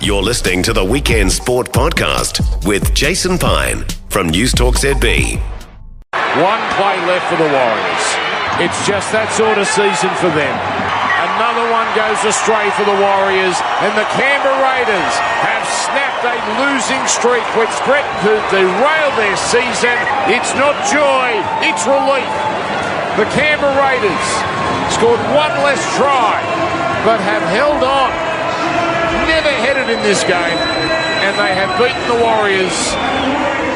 You're listening to the Weekend Sport Podcast with Jason Pine from News Talk ZB. One play left for the Warriors. It's just that sort of season for them. Another one goes astray for the Warriors, and the Canberra Raiders have snapped a losing streak which threatened to derail their season. It's not joy, it's relief. The Canberra Raiders scored one less try, but have held on. Never headed in this game, and they have beaten the Warriors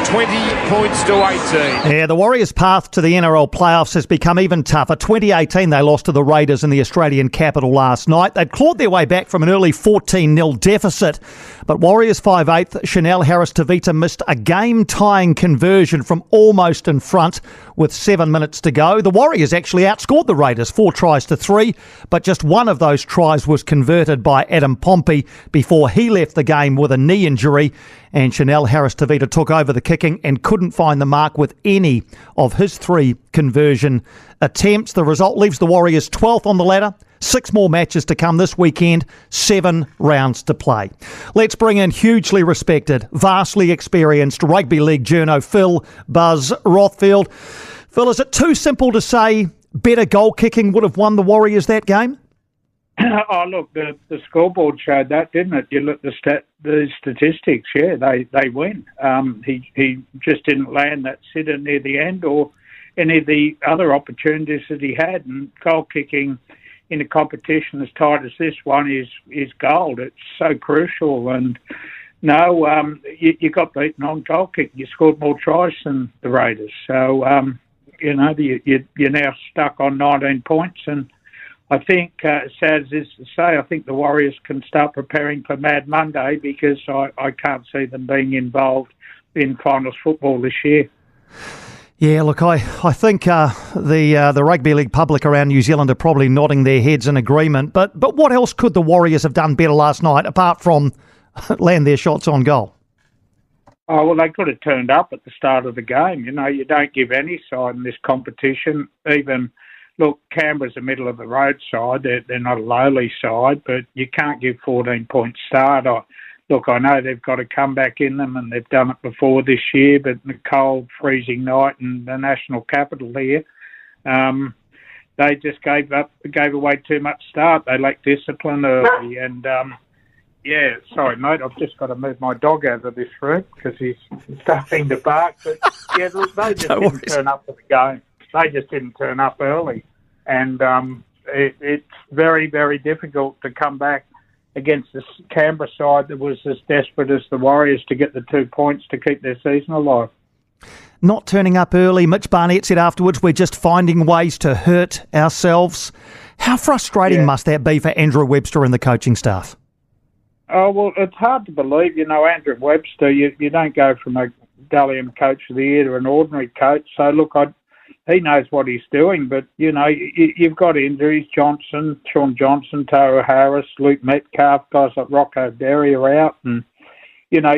20 points to 18. Yeah, the Warriors' path to the NRL playoffs has become even tougher. 2018, they lost to the Raiders in the Australian capital last night. They'd clawed their way back from an early 14-0 deficit. But Warriors 5'8", Chanel Harris-Tavita missed a game-tying conversion from almost in front with 7 minutes to go. The Warriors actually outscored the Raiders 4-3, but just one of those tries was converted by Adam Pompey before he left the game with a knee injury. And Chanel Harris-Tavita took over the kicking and couldn't find the mark with any of his 3 conversion attempts. The result leaves the Warriors 12th on the ladder. 6 more matches to come this weekend, 7 rounds to play. Let's bring in hugely respected, vastly experienced rugby league journo Phil Buzz Rothfield. Phil, is it too simple to say better goal kicking would have won the Warriors that game? Oh, look, the scoreboard showed that, didn't it? You look at the statistics, yeah, they win. He just didn't land that sitter near the end or any of the other opportunities that he had. And goal kicking in a competition as tight as this one is gold. It's so crucial. And no, you got beaten on goal kick. You scored more tries than the Raiders. So, you're now stuck on 19 points. And I think, sad as it is to say, I think the Warriors can start preparing for Mad Monday because I can't see them being involved in finals football this year. Yeah, look, I think the rugby league public around New Zealand are probably nodding their heads in agreement. But what else could the Warriors have done better last night apart from land their shots on goal? Oh, well, they could have turned up at the start of the game. You know, you don't give any side in this competition. Even, look, Canberra's a middle of the road side. They're not a lowly side, but you can't give 14-point start. Look, I know they've got a comeback in them and they've done it before this year, but the cold, freezing night in the national capital here, they just gave away too much start. They lacked discipline early and, yeah, sorry, mate, I've just got to move my dog out of this room because he's starting to bark. But, yeah, they just didn't turn up for the game. They just didn't turn up early. And it's very, very difficult to come back against this Canberra side that was as desperate as the Warriors to get the 2 points to keep their season alive. Not turning up early, Mitch Barnett said afterwards, we're just finding ways to hurt ourselves. How frustrating must that be for Andrew Webster and the coaching staff? Oh, well, it's hard to believe. You know, Andrew Webster, you don't go from a Dalian coach of the year to an ordinary coach. So, look, he knows what he's doing, but, you know, you've got injuries. Sean Johnson, Tara Harris, Luke Metcalf, guys like Rocco Derry are out. And, you know,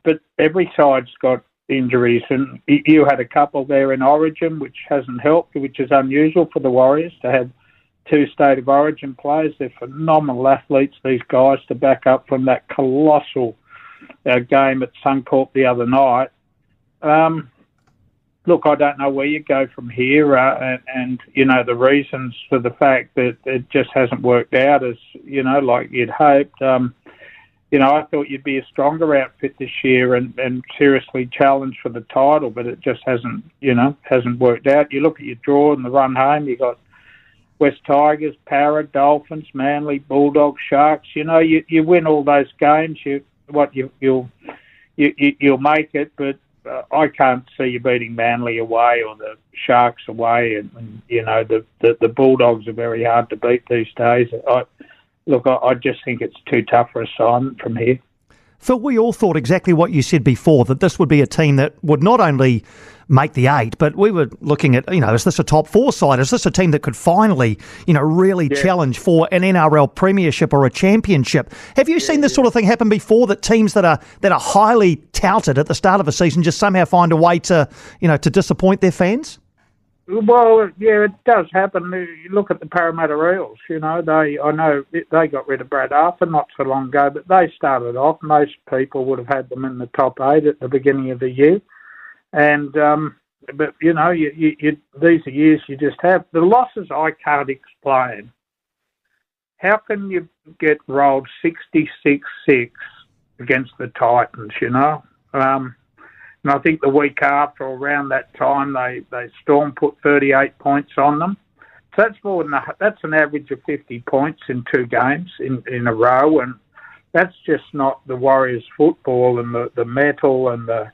but every side's got injuries. And you had a couple there in Origin, which hasn't helped, which is unusual for the Warriors to have 2 State of Origin players. They're phenomenal athletes, these guys, to back up from that colossal game at Suncorp the other night. Look, I don't know where you go from here, and you know, the reasons for the fact that it just hasn't worked out as, you know, like you'd hoped. You know, I thought you'd be a stronger outfit this year and seriously challenge for the title, but it just hasn't worked out. You look at your draw and the run home, you got West Tigers, Parra, Dolphins, Manly, Bulldogs, Sharks. You know, you win all those games, you'll make it, but I can't see you beating Manly away or the Sharks away, and you know the Bulldogs are very hard to beat these days. I just think it's too tough for assignment from here. Phil, we all thought exactly what you said before, that this would be a team that would not only make the 8, but we were looking at, you know, is this a top 4 side? Is this a team that could finally, you know, really challenge for an NRL premiership or a championship? Have you seen this sort of thing happen before, that teams that are highly touted at the start of a season just somehow find a way to, you know, to disappoint their fans? Well, yeah, it does happen. You look at the Parramatta Eels. I know they got rid of Brad Arthur not so long ago, but they started off. Most people would have had them in the top 8 at the beginning of the year, and but you these are years you just have. The losses I can't explain. How can you get rolled 66-6 against the Titans? And I think the week after, or around that time, Storm put 38 points on them. So that's an average of 50 points in 2 games in a row, and that's just not the Warriors football and the mettle and the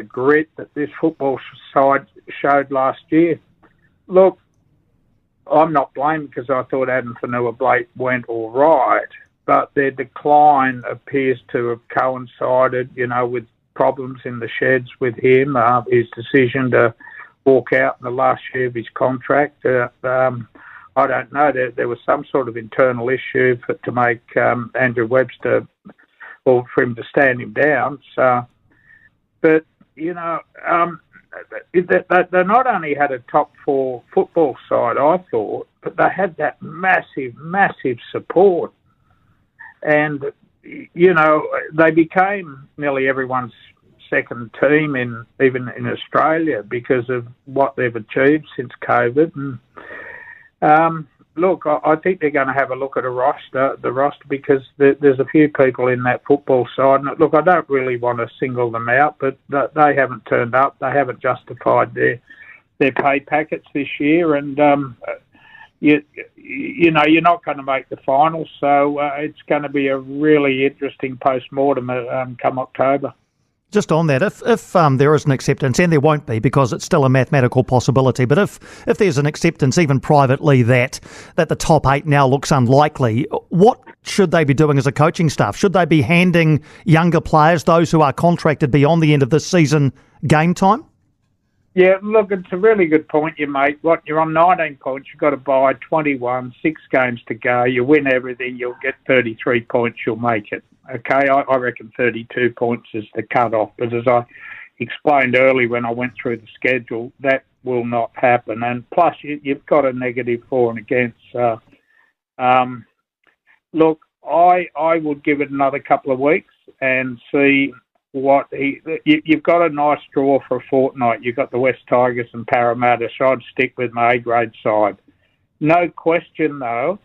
grit that this football side showed last year. Look, I'm not blaming because I thought Adam Fanua-Blake went all right, but their decline appears to have coincided, with problems in the sheds with him, his decision to walk out in the last year of his contract. I don't know. There was some sort of internal issue to make Andrew Webster, or for him to stand him down. So, but, they not only had a top 4 football side, I thought, but they had that massive, massive support. And they became nearly everyone's second team even in Australia because of what they've achieved since COVID. And look, I think they're going to have a look at the roster because there's a few people in that football side. And look, I don't really want to single them out, but they haven't turned up. They haven't justified their pay packets this year, and you're not going to make the finals, so it's going to be a really interesting post-mortem come October. Just on that, if there is an acceptance, and there won't be because it's still a mathematical possibility, but if there's an acceptance, even privately, that the top 8 now looks unlikely, what should they be doing as a coaching staff? Should they be handing younger players, those who are contracted beyond the end of this season, game time? Yeah, look, it's a really good point you make. You're on 19 points, you've got to buy 21, 6 games to go, you win everything, you'll get 33 points, you'll make it. Okay, I reckon 32 points is the cut-off, but as I explained early when I went through the schedule, that will not happen. And plus, you've got a negative for and against. Look, I would give it another couple of weeks and see you've got a nice draw for a fortnight. You've got the West Tigers and Parramatta, so I'd stick with my A-grade side. No question, though,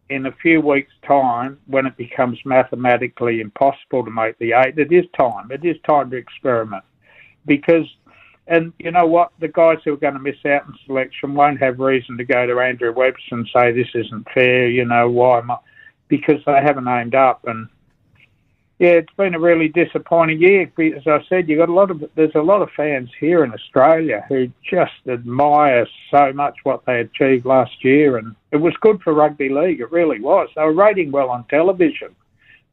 in a few weeks' time, when it becomes mathematically impossible to make the 8, it is time. It is time to experiment. Because, and you know what, the guys who are going to miss out in selection won't have reason to go to Andrew Webster and say, this isn't fair, why am I? Because they haven't aimed up. And yeah, it's been a really disappointing year. As I said, there's a lot of fans here in Australia who just admire so much what they achieved last year, and it was good for rugby league. It really was. They were rating well on television,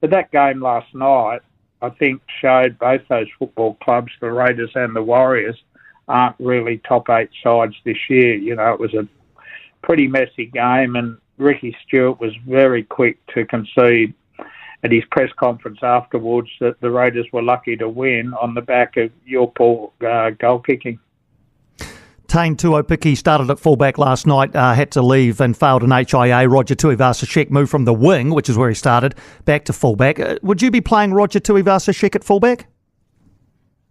but that game last night, I think, showed both those football clubs, the Raiders and the Warriors, aren't really top 8 sides this year. It was a pretty messy game, and Ricky Stewart was very quick to concede at his press conference afterwards that the Raiders were lucky to win on the back of your poor goal kicking. Tane Tuopiki started at fullback last night, had to leave and failed an HIA. Roger Tuivasa-Sheck moved from the wing, which is where he started, back to fullback. Would you be playing Roger Tuivasa-Sheck at fullback?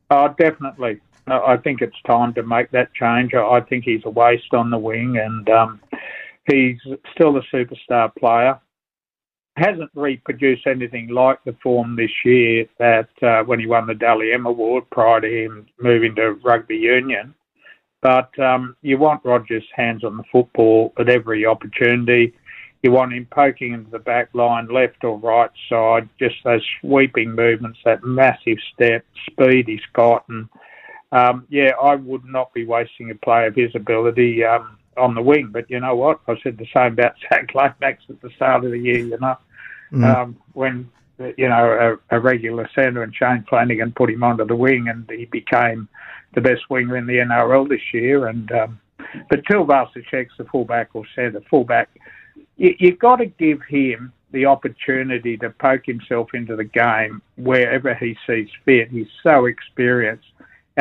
Definitely. I think it's time to make that change. I think he's a waste on the wing, and he's still a superstar player. Hasn't reproduced anything like the form this year that when he won the Dally M Award prior to him moving to rugby union. But you want Rogers' hands on the football at every opportunity. You want him poking into the back line, left or right side, just those sweeping movements, that massive step, speed he's got. And, I would not be wasting a play of his ability on the wing. But you know what? I said the same about Zach Lomax at the start of the year, when, a regular centre and Shane Flanagan put him onto the wing and he became the best winger in the NRL this year. And but Tuivasa-Sheck's the fullback or centre. Fullback, you've got to give him the opportunity to poke himself into the game wherever he sees fit. He's so experienced.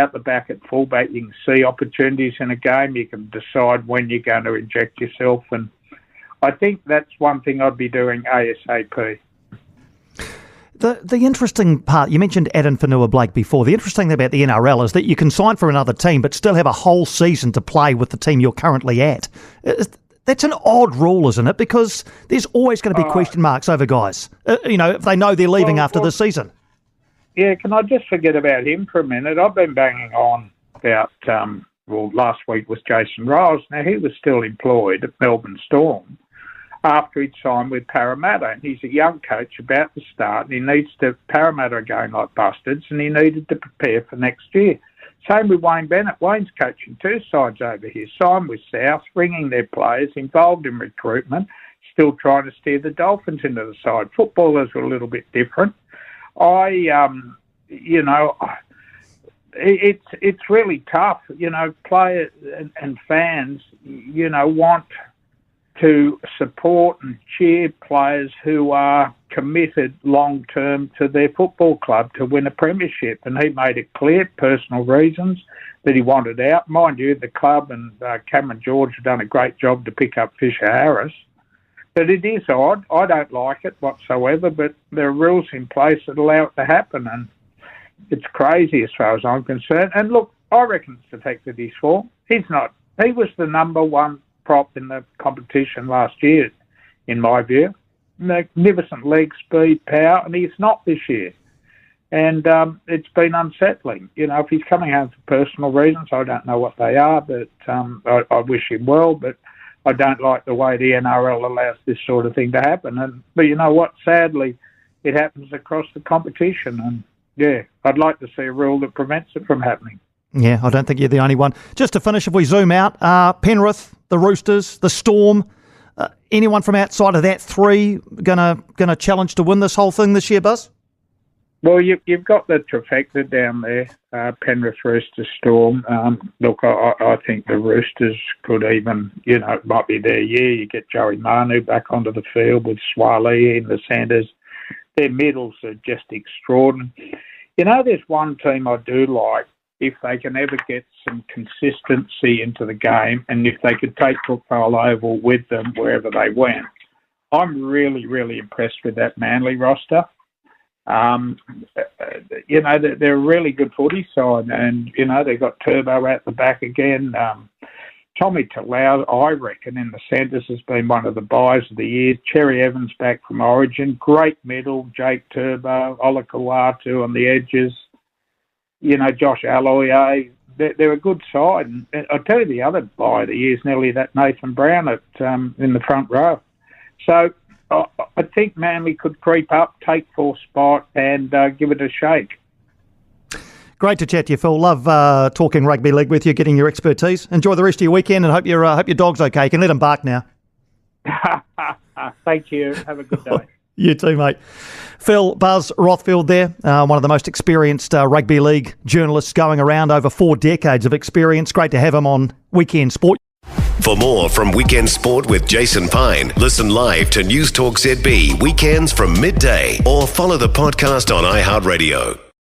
out the back at fullback, you can see opportunities in a game. You can decide when you're going to inject yourself. And I think that's one thing I'd be doing ASAP. The interesting part, you mentioned Adam Fanua-Blake before. The interesting thing about the NRL is that you can sign for another team but still have a whole season to play with the team you're currently at. That's an odd rule, isn't it? Because there's always going to be question marks over guys, if they know they're leaving after the season. Yeah, can I just forget about him for a minute? I've been banging on about, last week was Jason Riles. Now, he was still employed at Melbourne Storm after he'd signed with Parramatta. And he's a young coach about to start, and he needs to, Parramatta are going like bastards, and he needed to prepare for next year. Same with Wayne Bennett. Wayne's coaching two sides over here, signed with South, bringing their players, involved in recruitment, still trying to steer the Dolphins into the side. Footballers are a little bit different. It's really tough. Players and fans, want to support and cheer players who are committed long-term to their football club to win a premiership. And he made it clear, personal reasons, that he wanted out. Mind you, the club and Cameron George have done a great job to pick up Fisher Harris. But it is odd. I don't like it whatsoever, but there are rules in place that allow it to happen. And it's crazy as far as I'm concerned. And look, I reckon it's affected his form. He's not. He was the number one prop in the competition last year, in my view. Magnificent leg speed, power, and he's not this year. And it's been unsettling. If he's coming home for personal reasons, I don't know what they are, but I wish him well, but I don't like the way the NRL allows this sort of thing to happen. But you know what? Sadly, it happens across the competition. And, yeah, I'd like to see a rule that prevents it from happening. Yeah, I don't think you're the only one. Just to finish, if we zoom out, Penrith, the Roosters, the Storm, anyone from outside of that three gonna challenge to win this whole thing this year, Buzz? Well, you've got the trifecta down there, Penrith, Roosters, Storm. Look, I think the Roosters could even, it might be their year. You get Joey Manu back onto the field with Swaley and the Sanders. Their middles are just extraordinary. There's one team I do like, if they can ever get some consistency into the game and if they could take Brookvale Oval with them wherever they went. I'm really, really impressed with that Manly roster. They're a really good footy side, and, they've got Turbo at the back again. Tommy Talau, I reckon, in the centres has been one of the buys of the year. Cherry Evans back from Origin. Great middle, Jake Turbo, Ola Kawatu on the edges. Josh Alloy, they're a good side. And I'll tell you the other buy of the year is nearly that Nathan Brown in the front row. So I think Manly could creep up, take fourth spot and give it a shake. Great to chat to you, Phil. Love talking rugby league with you, getting your expertise. Enjoy the rest of your weekend and hope your dog's okay. You can let him bark now. Thank you. Have a good day. You too, mate. Phil Buzz Rothfield there, one of the most experienced rugby league journalists going around, over 4 decades of experience. Great to have him on Weekend Sport. For more from Weekend Sport with Jason Pine, listen live to News Talk ZB weekends from midday or follow the podcast on iHeartRadio.